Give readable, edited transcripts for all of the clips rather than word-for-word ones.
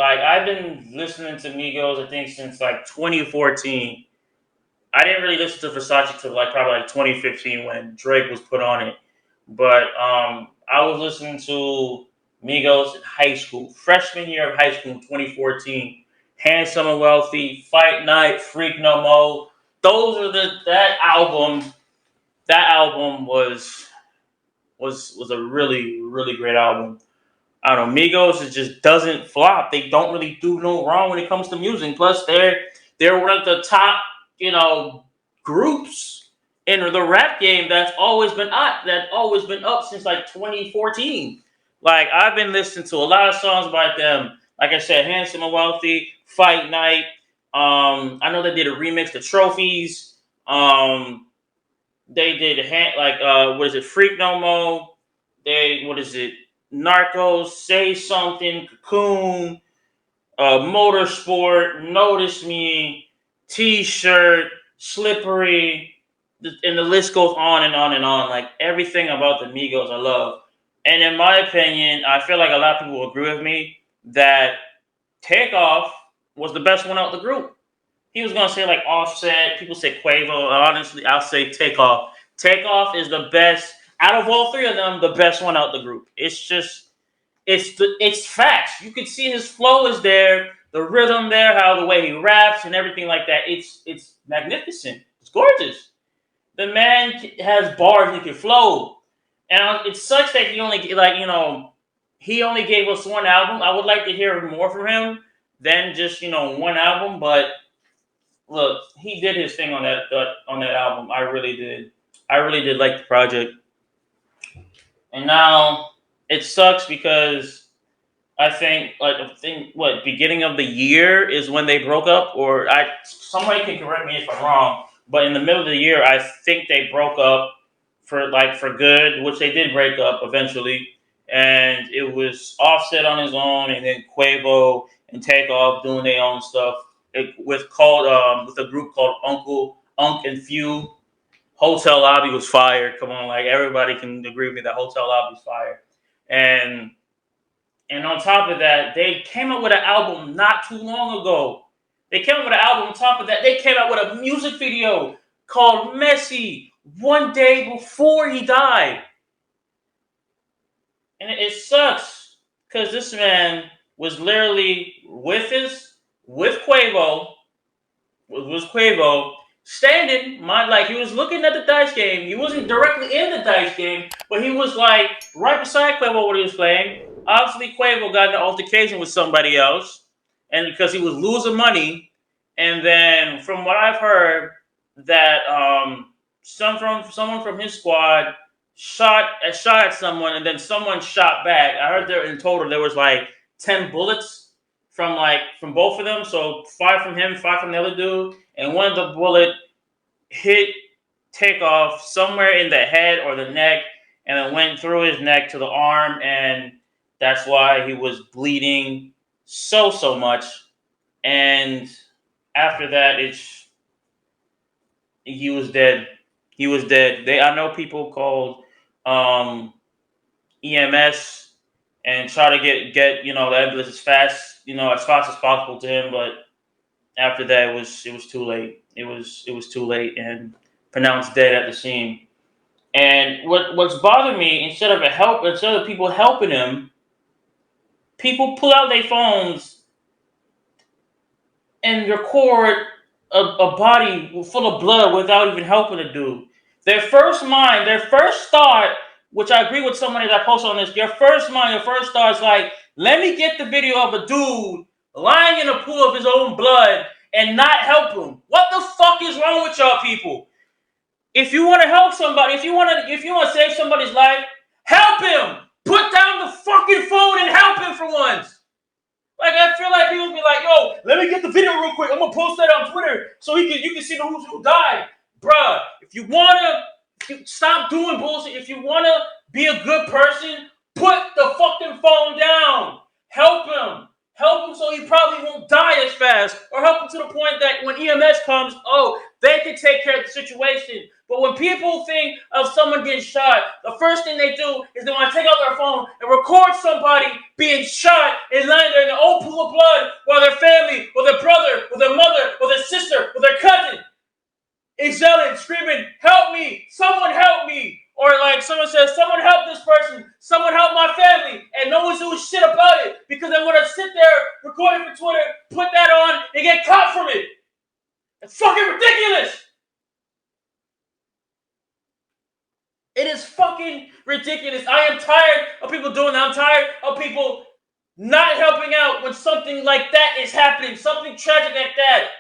Like I've been listening to Migos, I think since like 2014. I didn't really listen to Versace till like probably like 2015 when Drake was put on it. But I was listening to Migos in high school, freshman year of high school in 2014. Handsome and Wealthy, Fight Night, Freak No More. Those are that album. That album was a really really great album. I don't know. Migos it just doesn't flop. They don't really do no wrong when it comes to music. Plus, they're one of the top you know groups in the rap game that's always been up. That always been up since like 2014. Like I've been listening to a lot of songs by them. Like I said, Handsome and Wealthy, Fight Night. I know they did a remix to Trophies. They did what is it? Freak No More. What is it? Narcos, Say Something, Cocoon, Motorsport, Notice Me, T-Shirt, Slippery, and the list goes on and on and on. Like everything about the Migos, I love. And in my opinion, I feel like a lot of people will agree with me that Takeoff was the best one out of the group. He was gonna say like Offset. People say Quavo. Honestly, I'll say Takeoff. Takeoff is the best out of all three of them. The best one out the group. It's facts. You can see his flow is there, the rhythm there, how the way he raps and everything like that. It's magnificent. It's gorgeous. The man has bars and can flow, and it sucks that he only gave us one album. I would like to hear more from him than just one album, but look, he did his thing on that album. I really did. I really did like the project. And now it sucks because I think beginning of the year is when they broke up, or somebody can correct me if I'm wrong, but in the middle of the year I think they broke up for good, which they did break up eventually, and it was Offset on his own, and then Quavo and Takeoff doing their own stuff with a group called Unk and Few. Hotel Lobby was fire. Come on, like everybody can agree with me that Hotel Lobby was fire. And on top of that, they came out with an album not too long ago. They came out with an album. On top of that, they came out with a music video called Messy one day before he died. And it sucks because this man was literally with Quavo, standing, he was looking at the dice game. He wasn't directly in the dice game, but he was like right beside Quavo when he was playing. Obviously, Quavo got in an altercation with somebody else, and because he was losing money. And then, from what I've heard, that someone from his squad shot at someone, and then someone shot back. I heard there in total there was like 10 bullets from both of them. So 5 from him, 5 from the other dude, and one of the bullet hit Takeoff somewhere in the head or the neck, and it went through his neck to the arm, and that's why he was bleeding so much. And after that, he was dead. He was dead. I know people called EMS and try to get the ambulance as fast as possible to him, but after that it was too late. It was too late and pronounced dead at the scene. And what's bothered me, instead of people helping him, people pull out their phones and record a body full of blood without even helping the dude. Their first thought, which I agree with somebody that posted on this, your first thought is like, let me get the video of a dude lying in a pool of his own blood and not help him. What the fuck is wrong with y'all people? If you want to help somebody, if you want to save somebody's life, help him. Put down the fucking phone and help him for once. Like, I feel like people be like, yo, let me get the video real quick. I'm going to post that on Twitter so you can see who died. Bruh, if you stop doing bullshit. If you want to be a good person, put the fucking phone down. Help him. Help him so he probably won't die as fast. Or help him to the point that when EMS comes, oh, they can take care of the situation. But when people think of someone getting shot, the first thing they do is they want to take out their phone and record somebody being shot and lying there in an old pool of blood while their family, or their brother, or their mother, or their sister, or their cousin is yelling, screaming, help me, someone help me. Or like someone says, someone help this person, someone help my family, and no one's doing shit about it because they want to sit there, record it for Twitter, put that on, and get caught from it. It's fucking ridiculous. It is fucking ridiculous. I am tired of people doing that. I'm tired of people not helping out when something like that is happening, something tragic like that.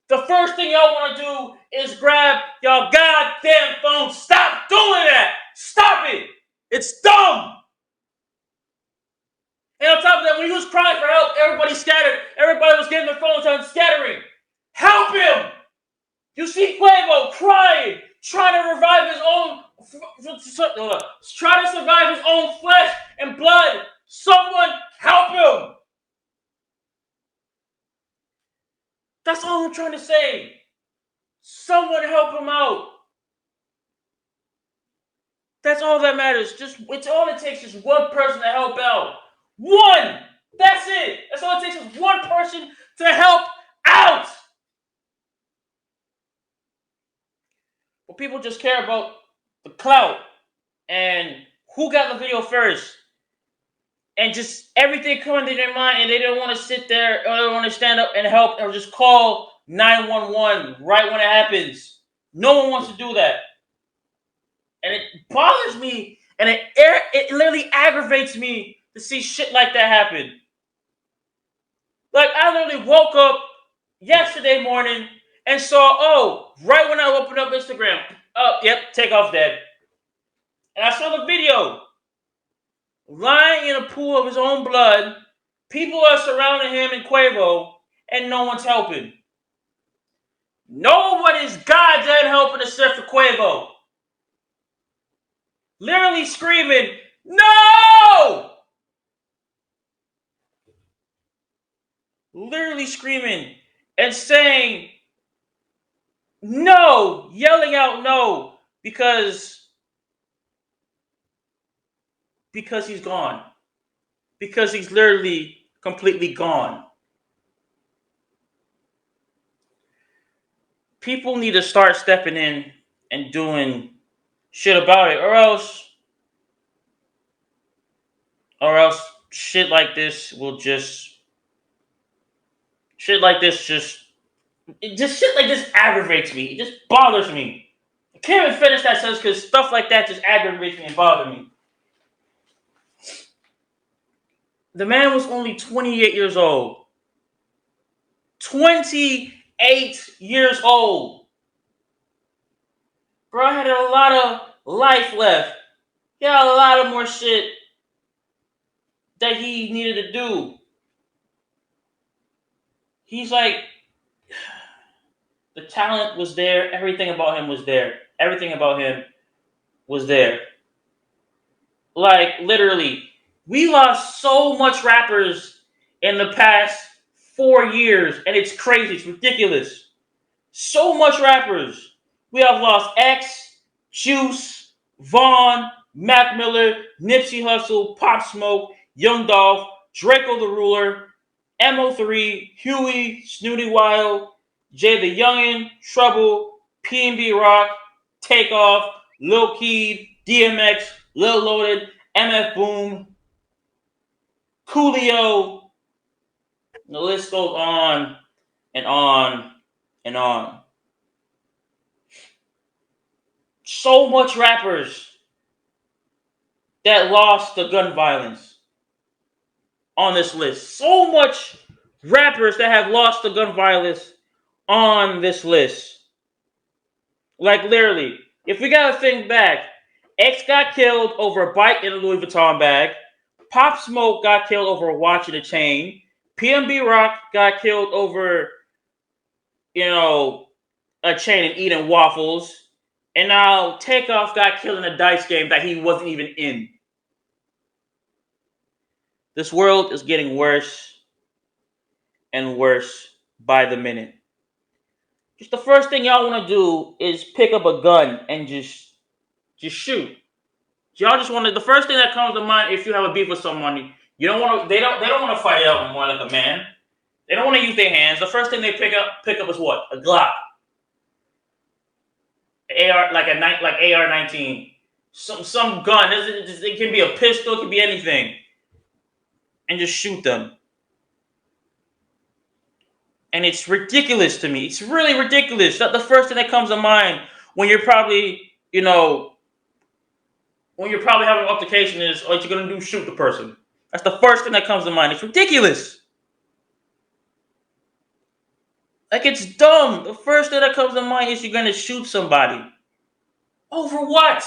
The first thing y'all want to do is grab y'all goddamn phone. Stop doing that. Stop it. It's dumb. And on top of that, when he was crying for help, everybody scattered. Everybody was getting their phones out and scattering. Help him. You see Quavo crying, trying to revive his own, trying to survive his own flesh and blood. Someone help him. That's all I'm trying to say. Someone help him out. That's all that matters. It's all it takes is one person to help out. One! That's it. That's all it takes is one person to help out. But people just care about the clout and who got the video first. And just everything coming to their mind, and they don't want to sit there, or they don't want to stand up and help, or just call 911 right when it happens. No one wants to do that. And it bothers me, and it literally aggravates me to see shit like that happen. Like, I literally woke up yesterday morning and saw, right when I opened up Instagram, yep, Takeoff dead. And I saw the video. Lying in a pool of his own blood, people are surrounding him and Quavo, and no one's helping. No one is goddamn helping except for Quavo. Literally screaming, no! Literally screaming and saying no, yelling out no, because he's gone. Because he's literally completely gone. People need to start stepping in and doing shit about it, or else shit like this aggravates me. It just bothers me. I can't even finish that sentence because stuff like that just aggravates me and bothers me. The man was only 28 years old. 28 years old. Bro had a lot of life left. He had a lot of more shit that he needed to do. He's like, the talent was there. Everything about him was there. Everything about him was there. Like, literally, we lost so much rappers in the past 4 years, and it's crazy. It's ridiculous. So much rappers. We have lost X, Juice, Vaughn, Mac Miller, Nipsey Hussle, Pop Smoke, Young Dolph, Draco the Ruler, MO3, Huey, Snooty Wild, Jay the Youngin, Trouble, P&B Rock, Takeoff, Lil Keed, DMX, Lil Loaded, MF Boom, Coolio. The list goes on and on and on. So much rappers that lost the gun violence on this list. So much rappers that have lost the gun violence on this list. Like, literally, if we gotta think back, X got killed over a bike in a Louis Vuitton bag. Pop Smoke got killed over a watch and a chain. P&B Rock got killed over, a chain and eating waffles. And now Takeoff got killed in a dice game that he wasn't even in. This world is getting worse and worse by the minute. Just the first thing y'all want to do is pick up a gun and just shoot. Y'all just want to. The first thing that comes to mind if you have a beef with someone, you don't want to. They don't want to fight it out more like a man. They don't want to use their hands. The first thing they pick up is what? A Glock, AR, like AR-19, some gun. It can be a pistol. It can be anything, and just shoot them. And it's ridiculous to me. It's really ridiculous. That's the first thing that comes to mind when you're probably, when you're probably having an altercation is, what you're gonna do, shoot the person. That's the first thing that comes to mind. It's ridiculous. Like, it's dumb. The first thing that comes to mind is you're gonna shoot somebody. Over what?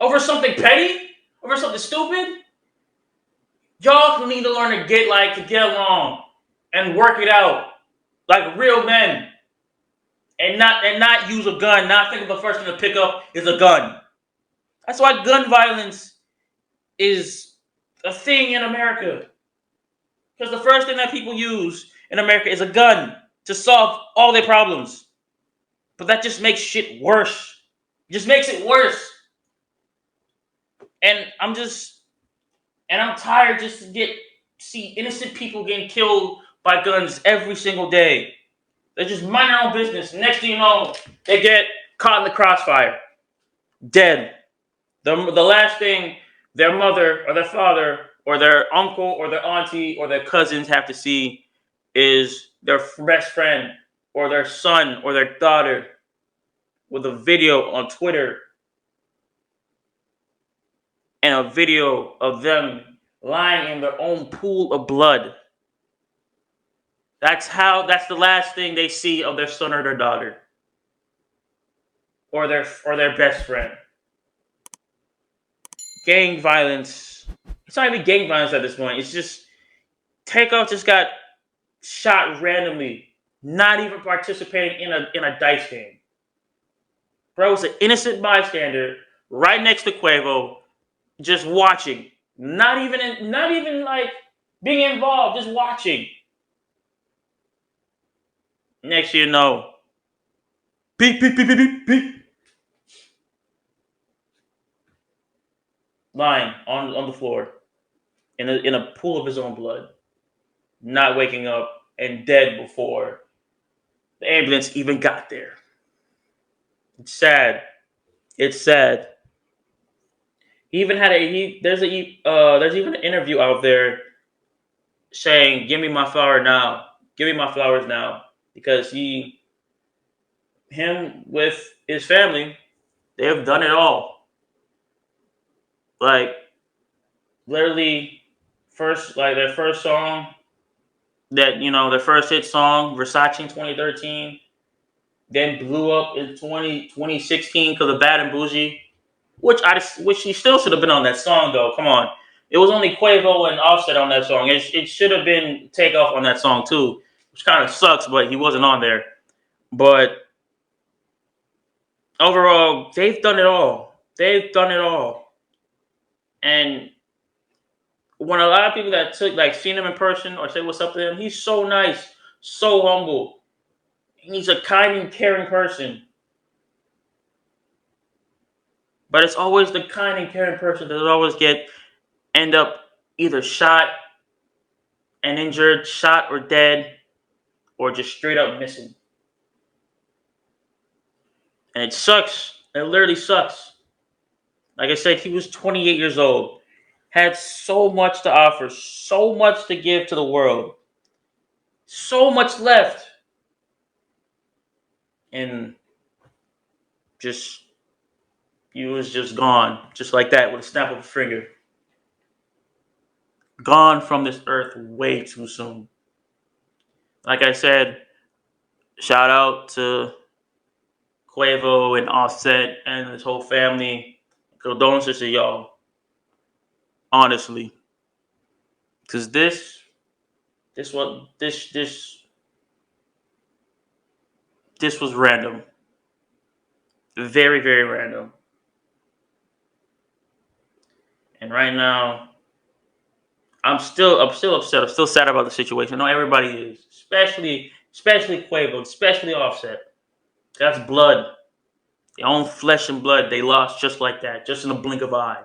Over something petty? Over something stupid? Y'all need to learn to get along and work it out like real men, and not use a gun. Not think of the first thing to pick up is a gun. That's why gun violence is a thing in America. Because the first thing that people use in America is a gun to solve all their problems. But that just makes shit worse. It just makes it worse. And I'm tired just to see innocent people getting killed by guns every single day. They just mind their own business. Next thing you know, they get caught in the crossfire. Dead. The last thing their mother or their father or their uncle or their auntie or their cousins have to see is their best friend or their son or their daughter with a video on Twitter and a video of them lying in their own pool of blood. That's the last thing they see of their son or their daughter or their best friend. Gang violence. It's not even gang violence at this point. It's just Takeoff just got shot randomly, not even participating in a dice game. Bro was an innocent bystander right next to Quavo, just watching. Not even like being involved, just watching. Next you know, beep beep beep beep beep beep. Lying on the floor in a pool of his own blood, not waking up and dead before the ambulance even got there. It's sad. It's sad. He even had there's even an interview out there saying, "Give me my flower now. Give me my flowers now," because him with his family, they have done it all. Like, literally, their first song, their first hit song, Versace in 2013, then blew up in 2016 because of Bad and Bougie, which he still should have been on that song, though. Come on. It was only Quavo and Offset on that song. It should have been Takeoff on that song, too, which kind of sucks, but he wasn't on there. But overall, they've done it all. They've done it all. And when a lot of people that seen him in person or say what's up to him, he's so nice, so humble. He's a kind and caring person. But it's always the kind and caring person that always end up either shot and injured, shot or dead, or just straight up missing. And it sucks. It literally sucks. Like I said, he was 28 years old. Had so much to offer, so much to give to the world. So much left. And he was just gone. Just like that, with a snap of a finger. Gone from this earth way too soon. Like I said, shout out to Quavo and Offset and his whole family. Condolences to y'all. Honestly. Because this was random. Very, very random. And right now, I'm still upset. I'm still sad about the situation. I know everybody is, especially Quavo, especially Offset. That's blood. Their own flesh and blood. They lost just like that, just in a blink of an eye.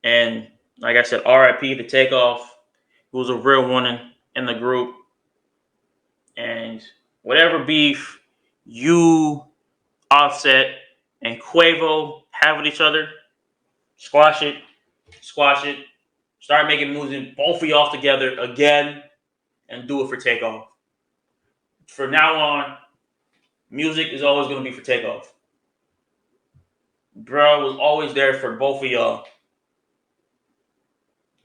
And like I said, R.I.P. the Takeoff, who was a real one in the group. And whatever beef you, Offset, and Quavo have with each other, squash it, squash it. Start making moves in both of y'all together again, and do it for Takeoff. For now on, music is always going to be for Takeoff. Bro was always there for both of y'all.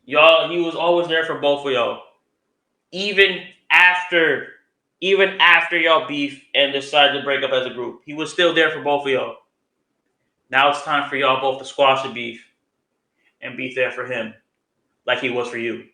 He was always there for both of y'all. Even after, even after y'all beef and decided to break up as a group, he was still there for both of y'all. Now it's time for y'all both to squash the beef and be there for him, like he was for you.